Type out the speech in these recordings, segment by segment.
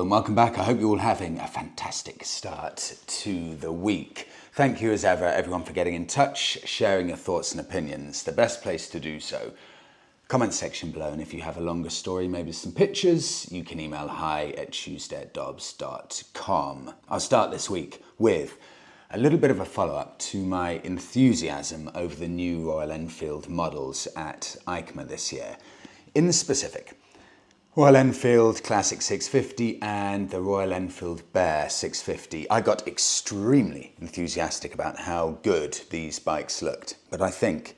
and welcome back. I hope you're all having a fantastic start to the week. Thank you as ever, everyone, for getting in touch, sharing your thoughts and opinions. The best place to do so, comment section below, and if you have a longer story, maybe some pictures, you can email hi@tuesdayatdobbs.com. I'll start this week with a little bit of a follow-up to my enthusiasm over the new Royal Enfield models at EICMA this year. In the specific, Royal Enfield Classic 650 and the Royal Enfield Bear 650. I got extremely enthusiastic about how good these bikes looked, but I think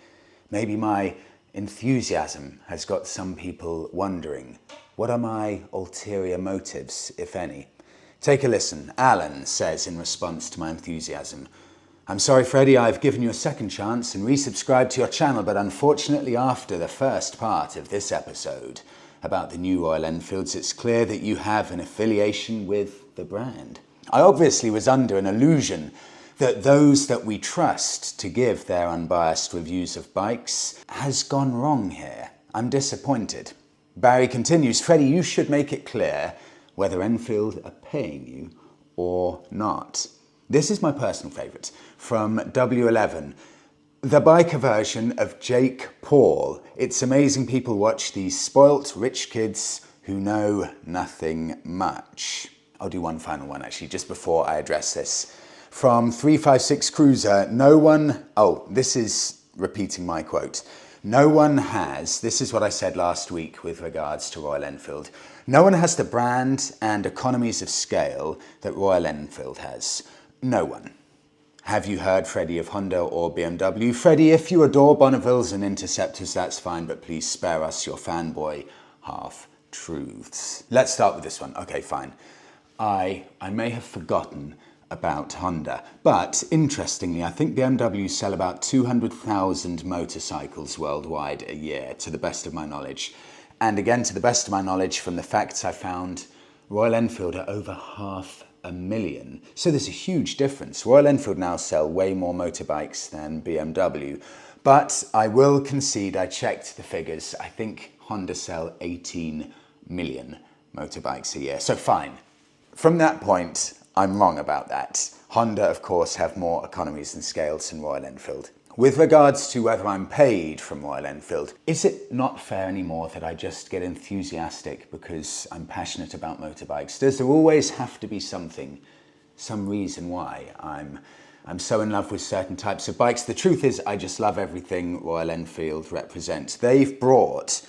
maybe my enthusiasm has got some people wondering, what are my ulterior motives, if any? Take a listen. Alan says in response to my enthusiasm, "I'm sorry, Freddie, I've given you a second chance and resubscribed to your channel, but unfortunately after the first part of this episode about the new Royal Enfields, it's clear that you have an affiliation with the brand. I obviously was under an illusion that those that we trust to give their unbiased reviews of bikes has gone wrong here. I'm disappointed." Barry continues, "Freddie, you should make it clear whether Enfield are paying you or not." This is my personal favourite from W11. The biker version of Jake Paul. It's amazing people watch these spoilt rich kids who know nothing much. I'll do one final one actually just before I address this. From 356 Cruiser, this is repeating my quote. This is what I said last week with regards to Royal Enfield. No one has the brand and economies of scale that Royal Enfield has. No one. Have you heard, Freddie, of Honda or BMW? Freddie, if you adore Bonnevilles and Interceptors, that's fine, but please spare us your fanboy half-truths. Let's start with this one. Okay, fine. I may have forgotten about Honda, but interestingly, I think BMW sell about 200,000 motorcycles worldwide a year, to the best of my knowledge. And again, to the best of my knowledge, from the facts I found, Royal Enfield are over 500,000. So there's a huge difference. Royal Enfield now sell way more motorbikes than BMW. But I will concede, I checked the figures, I think Honda sell 18 million motorbikes a year. So fine. From that point, I'm wrong about that. Honda, of course, have more economies and scales than Royal Enfield. With regards to whether I'm paid from Royal Enfield, is it not fair anymore that I just get enthusiastic because I'm passionate about motorbikes? Does there always have to be some reason why I'm so in love with certain types of bikes? The truth is, I just love everything Royal Enfield represents. They've brought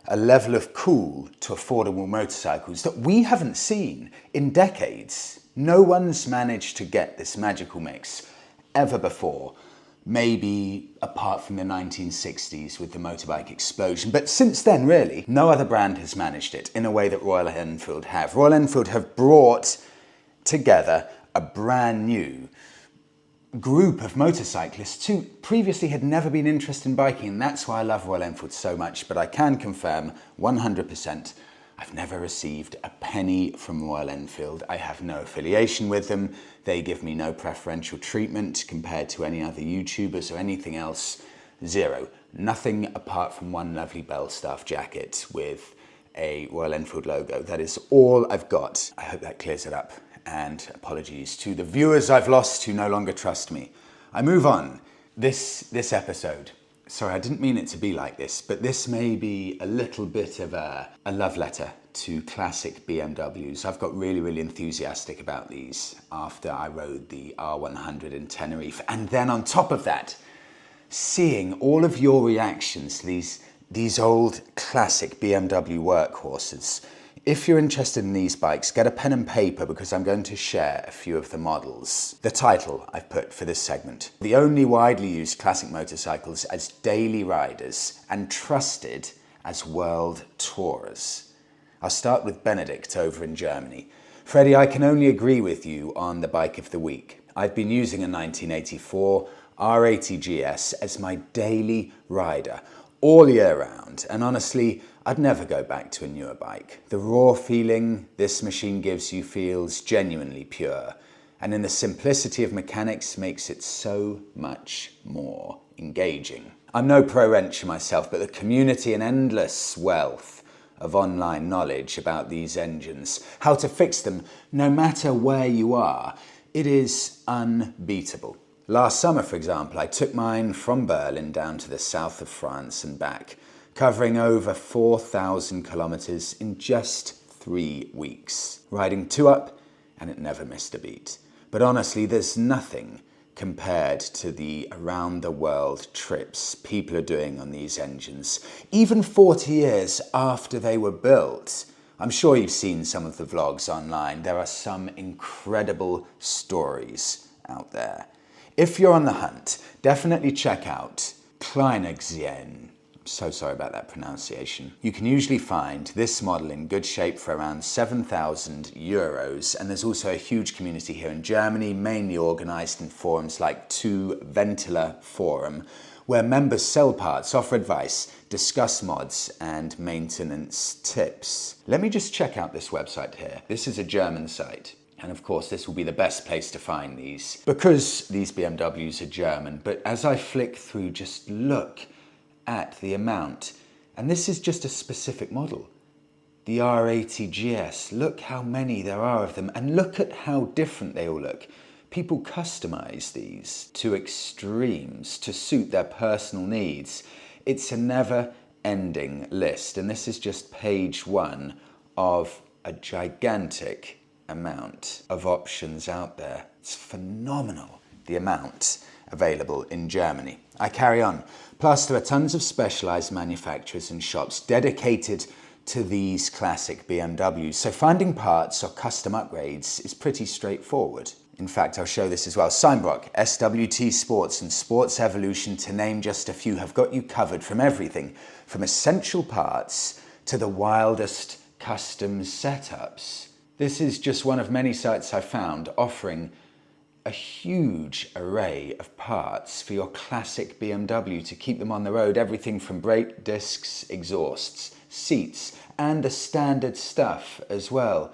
a level of cool to affordable motorcycles that we haven't seen in decades. No one's managed to get this magical mix ever before. Maybe apart from the 1960s with the motorbike explosion. But since then, really, no other brand has managed it in a way that Royal Enfield have. Royal Enfield have brought together a brand new group of motorcyclists who previously had never been interested in biking, and that's why I love Royal Enfield so much. But I can confirm 100%, I've never received a penny from Royal Enfield. I have no affiliation with them. They give me no preferential treatment compared to any other YouTubers or anything else. Zero. Nothing apart from one lovely Bellstaff jacket with a Royal Enfield logo. That is all I've got. I hope that clears it up. And apologies to the viewers I've lost who no longer trust me. I move on. This episode. Sorry, I didn't mean it to be like this, but this may be a little bit of a love letter to classic BMWs. I've got really enthusiastic about these after I rode the R100 in Tenerife. And then on top of that, seeing all of your reactions to these old classic BMW workhorses. If you're interested in these bikes, get a pen and paper because I'm going to share a few of the models. The title I've put for this segment: the only widely used classic motorcycles as daily riders and trusted as world tourers. I'll start with Benedict over in Germany. Freddie, I can only agree with you on the bike of the week. I've been using a 1984 R80 GS as my daily rider all year round, and honestly, I'd never go back to a newer bike. The raw feeling this machine gives you feels genuinely pure, and in the simplicity of mechanics makes it so much more engaging. I'm no pro-wrencher myself, but the community and endless wealth of online knowledge about these engines, how to fix them, no matter where you are. It is unbeatable. Last summer, for example, I took mine from Berlin down to the south of France and back, covering over 4,000 kilometers in just 3 weeks. Riding 2 up, and it never missed a beat. But honestly, there's nothing compared to the around-the-world trips people are doing on these engines, even 40 years after they were built. I'm sure you've seen some of the vlogs online. There are some incredible stories out there. If you're on the hunt, definitely check out Kleinexien. So sorry about that pronunciation. You can usually find this model in good shape for around 7,000 euros, and there's also a huge community here in Germany, mainly organised in forums like 2 Ventiler Forum, where members sell parts, offer advice, discuss mods and maintenance tips. Let me just check out this website here. This is a German site. And of course, this will be the best place to find these because these BMWs are German. But as I flick through, just look at the amount, and this is just a specific model, the R80 GS. Look how many there are of them, and look at how different they all look. People customize these to extremes to suit their personal needs. It's a never-ending list, and this is just page 1 of a gigantic amount of options out there. It's phenomenal, the amount available in Germany. I carry on. Plus, there are tons of specialized manufacturers and shops dedicated to these classic BMWs, so finding parts or custom upgrades is pretty straightforward. In fact, I'll show this as well. Seinbrock, SWT Sports and Sports Evolution, to name just a few, have got you covered from everything from essential parts to the wildest custom setups. This is just one of many sites I found offering a huge array of parts for your classic BMW to keep them on the road. Everything from brake discs, exhausts, seats, and the standard stuff as well.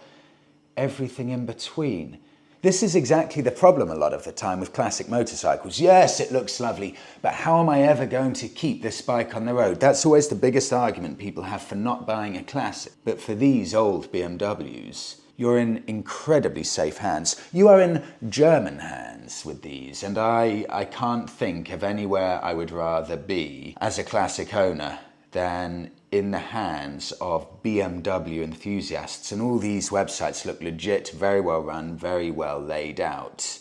Everything in between. This is exactly the problem a lot of the time with classic motorcycles. Yes, it looks lovely, but how am I ever going to keep this bike on the road? That's always the biggest argument people have for not buying a classic. But for these old BMWs, you're in incredibly safe hands. You are in German hands with these, and I can't think of anywhere I would rather be as a classic owner than in the hands of BMW enthusiasts. And all these websites look legit, very well run, very well laid out.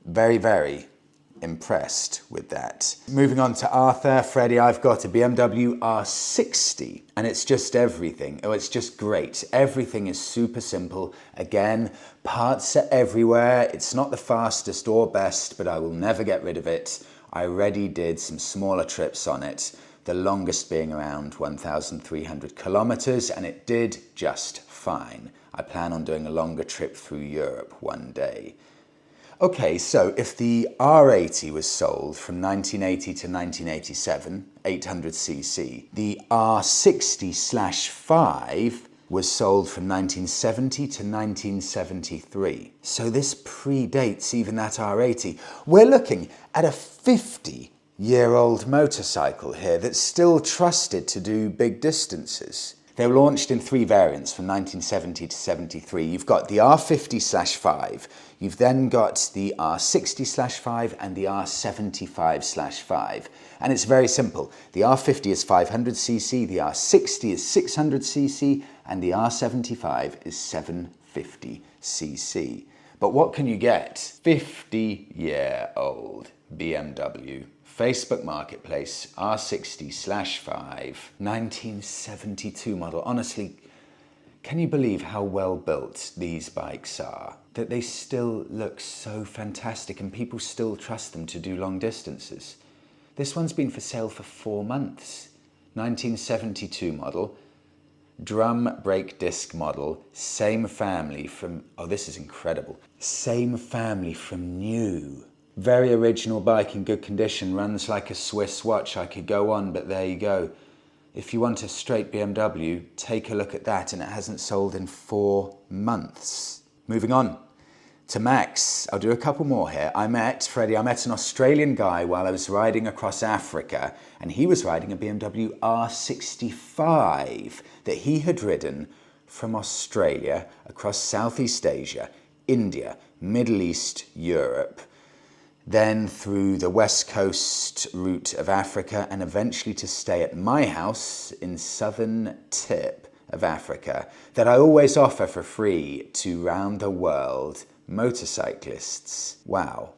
Very, very impressed with that. Moving on to Arthur, Freddie, I've got a BMW R60 and it's just everything. Oh, it's just great. Everything is super simple. Again, parts are everywhere. It's not the fastest or best, but I will never get rid of it. I already did some smaller trips on it, the longest being around 1,300 kilometers, and it did just fine. I plan on doing a longer trip through Europe one day. Okay, so if the R80 was sold from 1980 to 1987, 800cc, the R60/5 was sold from 1970 to 1973. So this predates even that R80. We're looking at a 50-year-old motorcycle here that's still trusted to do big distances. They were launched in 3 variants from 1970 to 73. You've got the R50/5, you've then got the R60/5 and the R75/5. And it's very simple. The R50 is 500cc, the R60 is 600cc, and the R75 is 750cc. But what can you get? 50-year-old BMW. Facebook Marketplace, R60/5, 1972 model. Honestly, can you believe how well built these bikes are? That they still look so fantastic and people still trust them to do long distances. This one's been for sale for 4 months. 1972 model, drum brake disc model, same family from, oh, this is incredible. Same family from new. Very original bike in good condition, runs like a Swiss watch. I could go on, but there you go. If you want a straight BMW, take a look at that, and it hasn't sold in 4 months. Moving on To Max, I'll do a couple more here. I met an Australian guy while I was riding across Africa, and he was riding a BMW R65 that he had ridden from Australia across Southeast Asia, India, Middle East, Europe, then through the west coast route of Africa, and eventually to stay at my house in southern tip of Africa, that I always offer for free to round the world motorcyclists. Wow.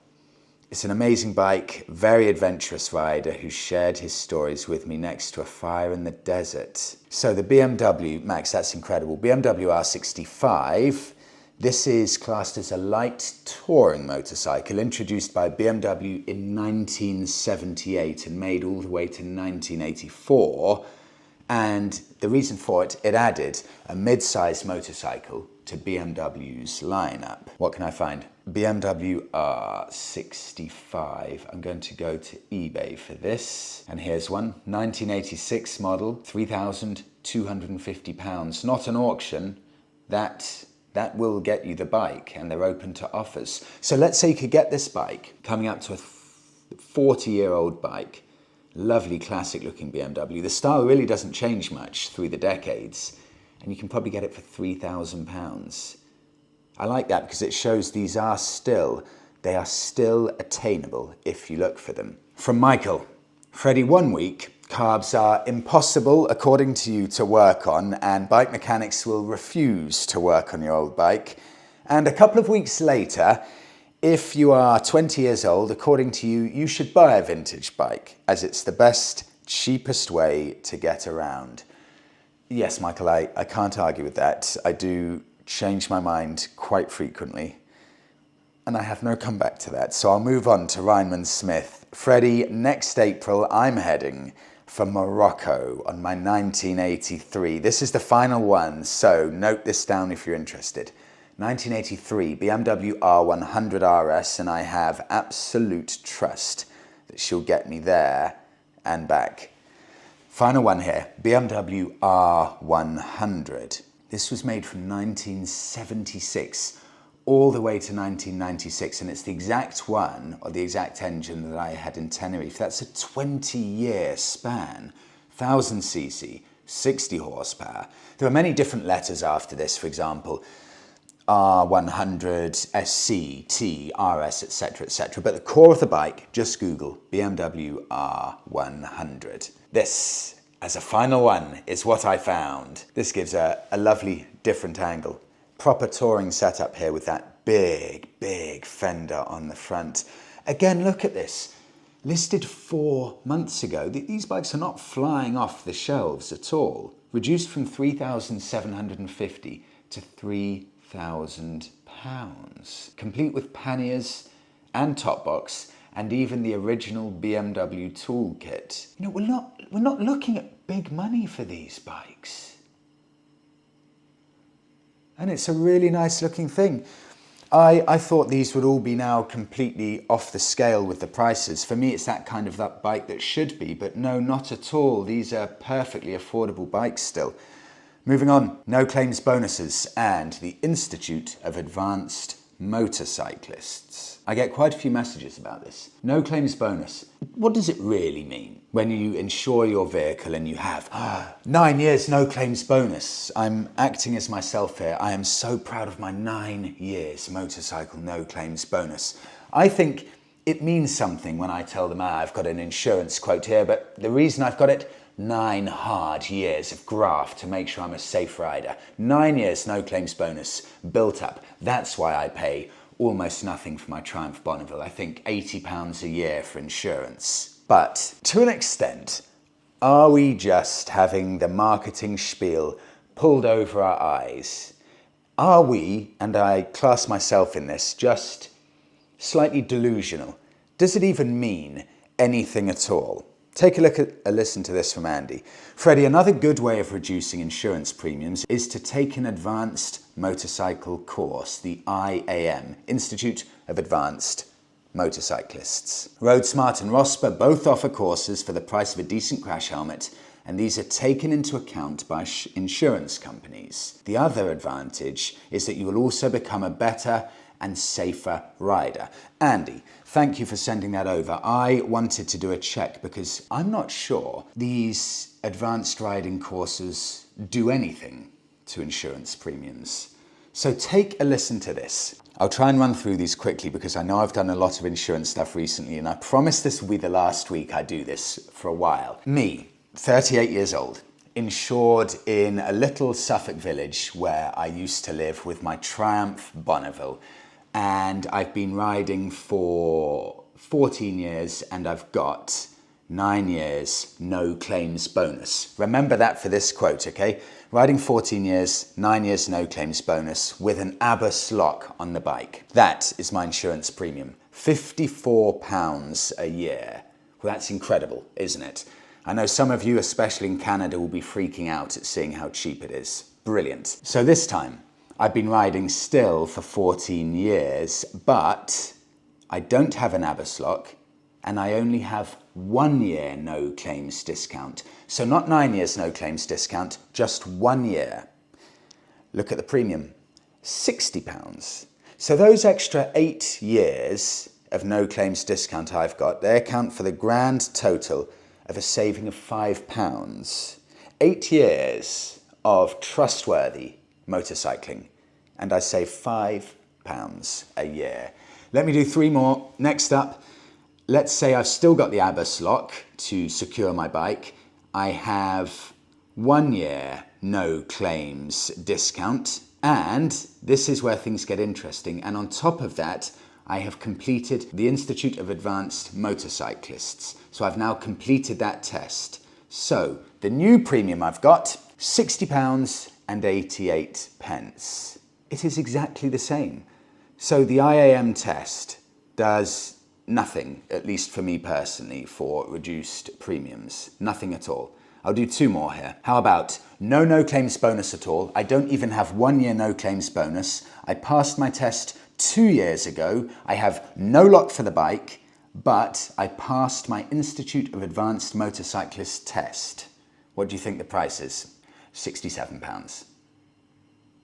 It's an amazing bike, very adventurous rider who shared his stories with me next to a fire in the desert. So the BMW, Max, that's incredible. BMW R65. This is classed as a light touring motorcycle introduced by BMW in 1978 and made all the way to 1984. And the reason for it, it added a mid-size motorcycle to BMW's lineup. What can I find? BMW R65. I'm going to go to eBay for this. And here's one, 1986 model, £3,250. Not an auction. That will get you the bike, and they're open to offers. So let's say you could get this bike, coming up to a 40-year-old bike, lovely classic looking BMW. The style really doesn't change much through the decades, and you can probably get it for £3,000. I like that because it shows they are still attainable if you look for them. From Michael, Freddie, 1 week, carbs are impossible, according to you, to work on, and bike mechanics will refuse to work on your old bike. And a couple of weeks later, if you are 20 years old, according to you, you should buy a vintage bike, as it's the best, cheapest way to get around. Yes, Michael, I can't argue with that. I do change my mind quite frequently, and I have no comeback to that. So I'll move on to Reinman Smith. Freddie, next April, I'm heading for Morocco on my 1983. This is the final one, so note this down if you're interested. 1983 BMW R100 RS, and I have absolute trust that she'll get me there and back. Final one here, BMW R100. This was made from 1976 all the way to 1996, and it's the exact one, or the exact engine that I had in Tenerife. That's a 20-year span, 1000cc, 60 horsepower. There are many different letters after this, for example, R100, SC, T, RS, etc., etc. But the core of the bike, just Google BMW R100. This, as a final one, is what I found. This gives a lovely different angle. Proper touring setup here with that big fender on the front. Again, look at this. Listed 4 months ago. These bikes are not flying off the shelves at all. Reduced from £3,750 to £3,000. Complete with panniers and top box, and even the original BMW toolkit. You know, we're not looking at big money for these bikes. And it's a really nice looking thing. I thought these would all be now completely off the scale with the prices. For me, it's that kind of that bike that should be, but no, not at all. These are perfectly affordable bikes still. Moving on, no claims bonuses and the Institute of Advanced Motorcyclists. I get quite a few messages about this. No claims bonus. What does it really mean? When you insure your vehicle and you have 9 years no claims bonus. I'm acting as myself here. I am so proud of my 9 years motorcycle no claims bonus. I think it means something when I tell them, I've got an insurance quote here, but the reason I've got it, 9 hard years of graft to make sure I'm a safe rider. 9 years no claims bonus built up. That's why I pay almost nothing for my Triumph Bonneville. I think £80 a year for insurance. But to an extent, are we just having the marketing spiel pulled over our eyes? Are we, and I class myself in this, just slightly delusional? Does it even mean anything at all? Take a listen to this from Andy. Freddie, another good way of reducing insurance premiums is to take an advanced motorcycle course, the IAM, Institute of Advanced Motorcyclists. RoadSmart and Rosper both offer courses for the price of a decent crash helmet, and these are taken into account by insurance companies. The other advantage is that you will also become a better and safer rider. Andy, thank you for sending that over. I wanted to do a check because I'm not sure these advanced riding courses do anything to insurance premiums. So take a listen to this. I'll try and run through these quickly because I know I've done a lot of insurance stuff recently, and I promise this will be the last week I do this for a while. Me, 38 years old, insured in a little Suffolk village where I used to live with my Triumph Bonneville, and I've been riding for 14 years and I've got 9 years no claims bonus. Remember that for this quote, okay? Riding 14 years, 9 years no claims bonus with an ABUS lock on the bike. That is my insurance premium, £54 a year. Well, that's incredible, isn't it? I know some of you, especially in Canada, will be freaking out at seeing how cheap it is. Brilliant. So this time, I've been riding still for 14 years, but I don't have an ABUS lock, and I only have 1 year no claims discount. So not 9 years no claims discount, just 1 year. Look at the premium, £60. So those extra 8 years of no claims discount I've got, they account for the grand total of a saving of £5. 8 years of trustworthy motorcycling, and I save £5 a year. Let me do 3 more. Next up, let's say I've still got the ABUS lock to secure my bike. I have 1 year no claims discount, and this is where things get interesting. And on top of that, I have completed the Institute of Advanced Motorcyclists. So I've now completed that test. So the new premium I've got, £60 and 88 pence. It is exactly the same. So the IAM test does nothing, at least for me personally, for reduced premiums. Nothing at all. I'll do 2 more here. How about no claims bonus at all? I don't even have 1 year no claims bonus. I passed my test 2 years ago. I have no lock for the bike, but I passed my Institute of Advanced Motorcyclists test. What do you think the price is? £67.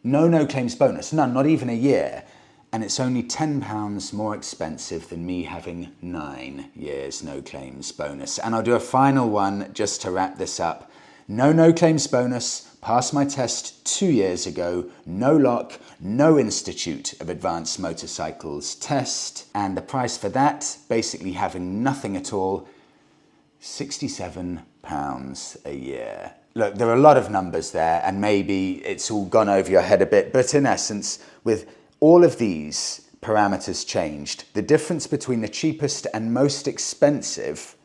No claims bonus, none, not even a year. And it's only £10 more expensive than me having 9 years no claims bonus. And I'll do a final one just to wrap this up. No claims bonus, passed my test 2 years ago, no lock, no Institute of Advanced Motorcycles test, and the price for that, basically having nothing at all, £67 a year. Look, there are a lot of numbers there, and maybe it's all gone over your head a bit, but in essence, with all of these parameters changed, the difference between the cheapest and most expensive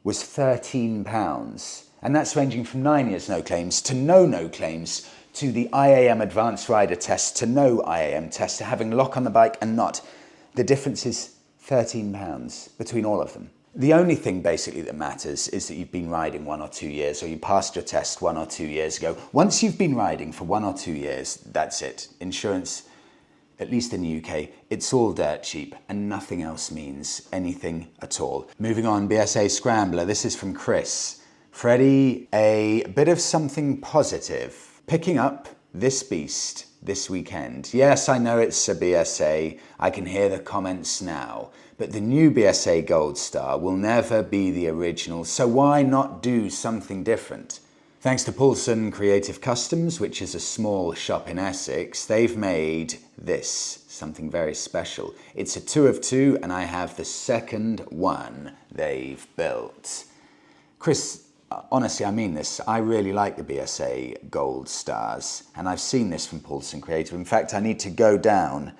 was £13. And that's ranging from 9 years no claims to no claims, to the IAM Advanced Rider test to no IAM test, to having lock on the bike and not. The difference is £13 between all of them. The only thing basically that matters is that you've been riding 1 or 2 years, or you passed your test 1 or 2 years ago. Once you've been riding for 1 or 2 years, that's it. Insurance, at least in the UK, it's all dirt cheap and nothing else means anything at all. Moving on, BSA Scrambler. This is from Chris. Freddie, a bit of something positive. Picking up this beast this weekend. Yes, I know it's a BSA. I can hear the comments now. But the new BSA Gold Star will never be the original, so why not do something different? Thanks to Poulsen Creative Customs, which is a small shop in Essex, they've made this, something very special. It's a 2 of 2, and I have the second one they've built. Chris, honestly, I mean this. I really like the BSA Gold Stars, and I've seen this from Poulsen Creative. In fact, I need to go down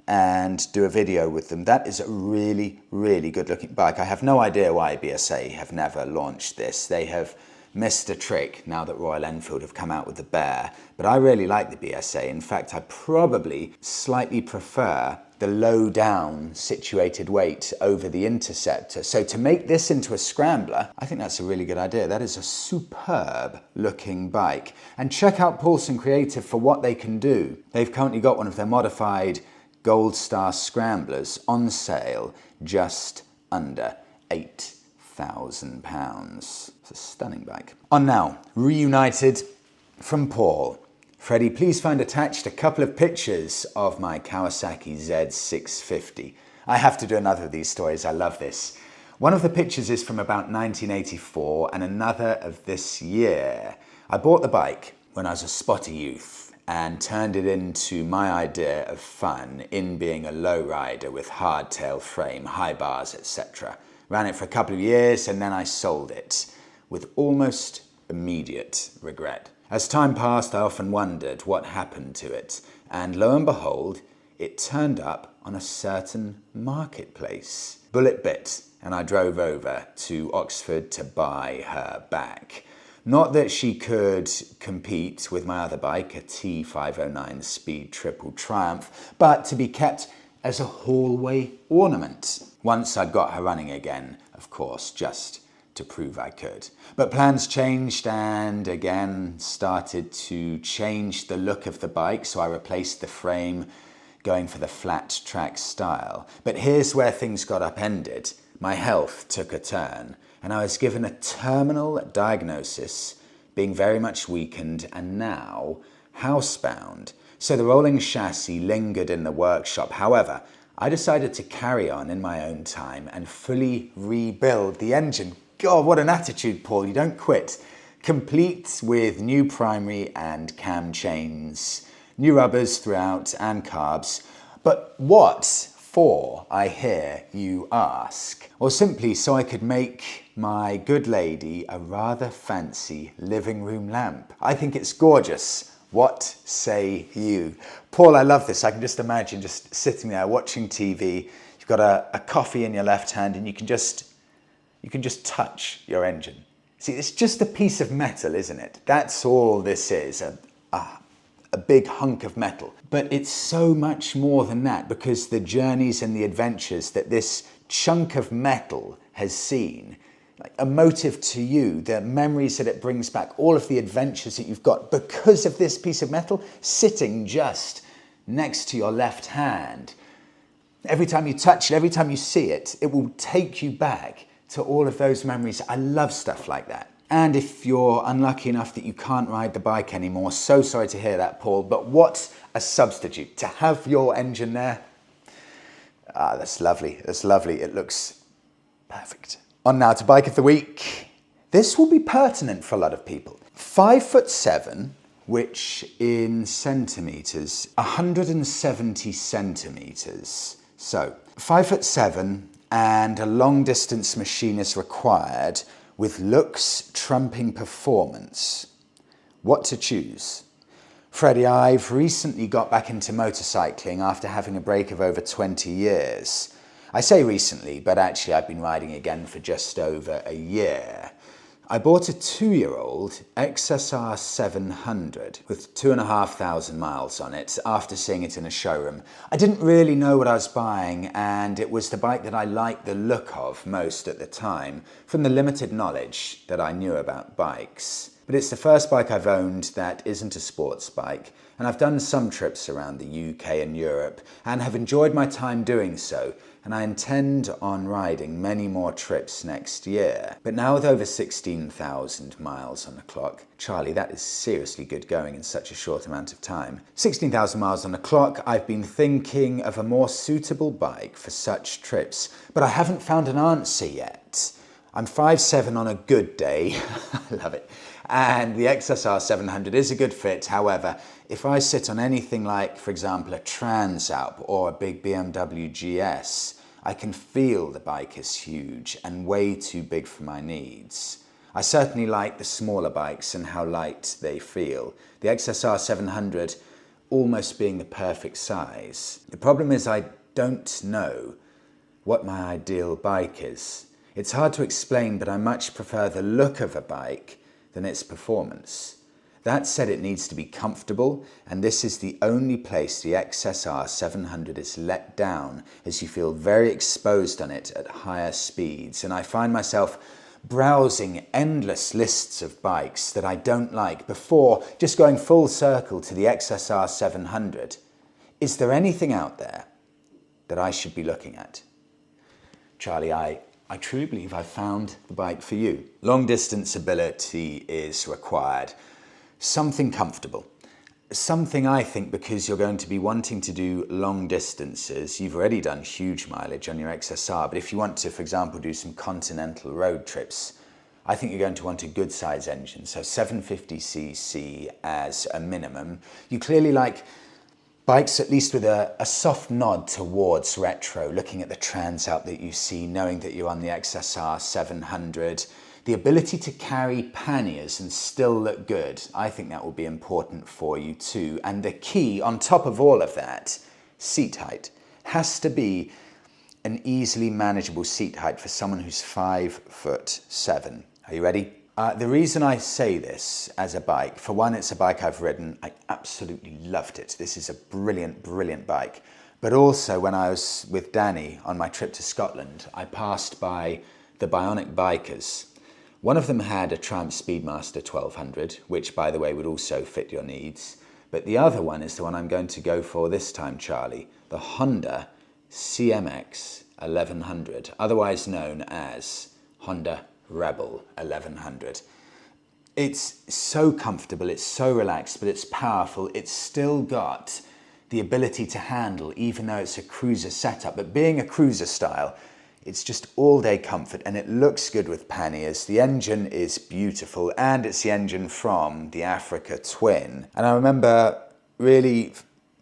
and do a video with them. That is a really, really good looking bike. I have no idea why BSA have never launched this. They have missed a trick now that Royal Enfield have come out with the Bear, but I really like the BSA. In fact, I probably slightly prefer the low down situated weight over the Interceptor. So to make this into a Scrambler, I think that's a really good idea. That is a superb looking bike. And check out Poulsen Creative for what they can do. They've currently got one of their modified Gold Star Scramblers on sale just under £8,000. It's a stunning bike. On now, Reunited from Paul. Freddie, please find attached a couple of pictures of my Kawasaki Z650. I have to do another of these stories, I love this. One of the pictures is from about 1984 and another of this year. I bought the bike when I was a spotty youth and turned it into my idea of fun in being a lowrider with hardtail frame, high bars, etc. Ran it for a couple of years and then I sold it with almost immediate regret. As time passed, I often wondered what happened to it, and lo and behold, it turned up on a certain marketplace. Bullet bit, and I drove over to Oxford to buy her back. Not that she could compete with my other bike, a T509 Speed Triple Triumph, but to be kept as a hallway ornament. Once I'd got her running again, of course, just to prove I could. But plans changed and again started to change the look of the bike, so I replaced the frame, going for the flat track style. But here's where things got upended. My health took a turn and I was given a terminal diagnosis, being very much weakened and now housebound. So the rolling chassis lingered in the workshop. However, I decided to carry on in my own time and fully rebuild the engine. God, what an attitude, Paul, you don't quit. Complete with new primary and cam chains, new rubbers throughout and carbs. But what for, I hear you ask? Or simply so I could make my good lady a rather fancy living room lamp. I think it's gorgeous. What say you? Paul, I love this. I can just imagine just sitting there watching TV. You've got a coffee in your left hand and you can just touch your engine. See, it's just a piece of metal, isn't it? That's all this is, a big hunk of metal. But it's so much more than that, because the journeys and the adventures that this chunk of metal has seen, like a motive to you, the memories that it brings back, all of the adventures that you've got because of this piece of metal sitting just next to your left hand. Every time you touch it, every time you see it, it will take you back to all of those memories. I love stuff like that. And if you're unlucky enough that you can't ride the bike anymore, so sorry to hear that, Paul, but what a substitute. To have your engine there, that's lovely, that's lovely. It looks perfect. On now to Bike of the Week. This will be pertinent for a lot of people. 5'7", which in centimetres, 170 centimetres. So 5'7", and a long distance machine is required with looks trumping performance. What to choose? Freddie, I've recently got back into motorcycling after having a break of over 20 years. I say recently, but actually I've been riding again for just over a year. I bought a 2-year-old XSR 700 with 2,500 miles on it after seeing it in a showroom. I didn't really know what I was buying, and it was the bike that I liked the look of most at the time from the limited knowledge that I knew about bikes. But it's the first bike I've owned that isn't a sports bike, and I've done some trips around the UK and Europe and have enjoyed my time doing so, and I intend on riding many more trips next year. But now with over 16,000 miles on the clock, Charlie, that is seriously good going in such a short amount of time. 16,000 miles on the clock, I've been thinking of a more suitable bike for such trips, but I haven't found an answer yet. I'm 5'7" on a good day, I love it, and the XSR 700 is a good fit. However, if I sit on anything like, for example, a Transalp or a big BMW GS, I can feel the bike is huge and way too big for my needs. I certainly like the smaller bikes and how light they feel. The XSR 700 almost being the perfect size. The problem is I don't know what my ideal bike is. It's hard to explain, but I much prefer the look of a bike than its performance. That said, it needs to be comfortable, and this is the only place the XSR 700 is let down, as you feel very exposed on it at higher speeds. And I find myself browsing endless lists of bikes that I don't like before just going full circle to the XSR 700. Is there anything out there that I should be looking at? Charlie, I truly believe I've found the bike for you. Long distance ability is required. Something comfortable. something I think, because you're going to be wanting to do long distances, you've already done huge mileage on your XSR, but if you want to, for example, do some continental road trips, I think you're going to want a good size engine, so 750cc as a minimum. You clearly like bikes at least with a soft nod towards retro, looking at the Transalp that you see, knowing that you're on the XSR 700. The ability to carry panniers and still look good, I think that will be important for you too. And the key, on top of all of that, seat height. Has to be an easily manageable seat height for someone who's 5'7". Are you ready? The reason I say this as a bike, for one, it's a bike I've ridden. I absolutely loved it. This is a brilliant, brilliant bike. But also when I was with Danny on my trip to Scotland, I passed by the Bionic Bikers. One of them had a Triumph Speedmaster 1200, which by the way would also fit your needs. But the other one is the one I'm going to go for this time, Charlie, the Honda CMX 1100, otherwise known as Honda Rebel 1100. It's so comfortable, it's so relaxed, but it's powerful. It's still got the ability to handle, even though it's a cruiser setup. But being a cruiser style, it's just all-day comfort, and it looks good with panniers. The engine is beautiful, and it's the engine from the Africa Twin. And I remember really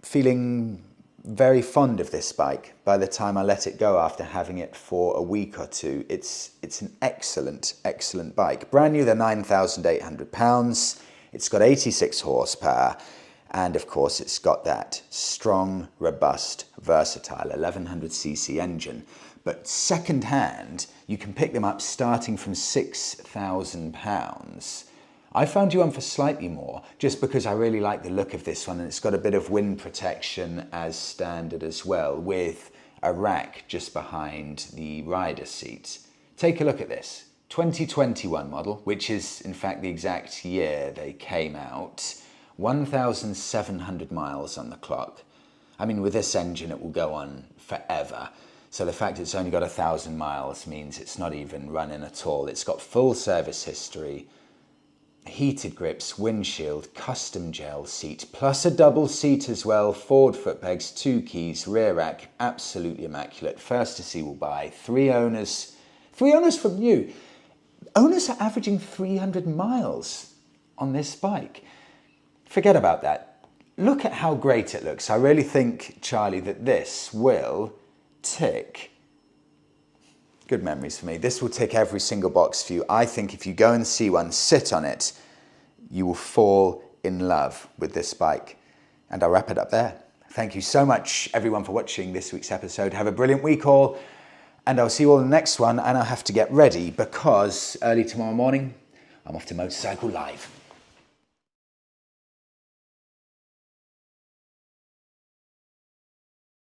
feeling very fond of this bike by the time I let it go after having it for a week or two. It's an excellent, excellent bike. Brand new, they're £9,800. It's got 86 horsepower. And of course, it's got that strong, robust, versatile 1100cc engine. But second hand, you can pick them up starting from £6,000. I found you one for slightly more, just because I really like the look of this one, and it's got a bit of wind protection as standard as well, with a rack just behind the rider seat. Take a look at this. 2021 model, which is in fact the exact year they came out. 1,700 miles on the clock. I mean, with this engine, it will go on forever. So the fact it's only got 1,000 miles means it's not even running at all. It's got full service history, heated grips, windshield, custom gel seat, plus a double seat as well, forward foot pegs, 2 keys, rear rack, absolutely immaculate. First to see will buy. 3 owners from new. Owners are averaging 300 miles on this bike. Forget about that. Look at how great it looks. I really think, Charlie, that this will tick good memories for me. This will tick every single box for you. I think if you go and see one, sit on it, you will fall in love with this bike. And I'll wrap it up there. Thank you so much, everyone, for watching this week's episode. Have a brilliant week all, and I'll see you all in the next one. And I'll have to get ready because early tomorrow morning, I'm off to Motorcycle Live.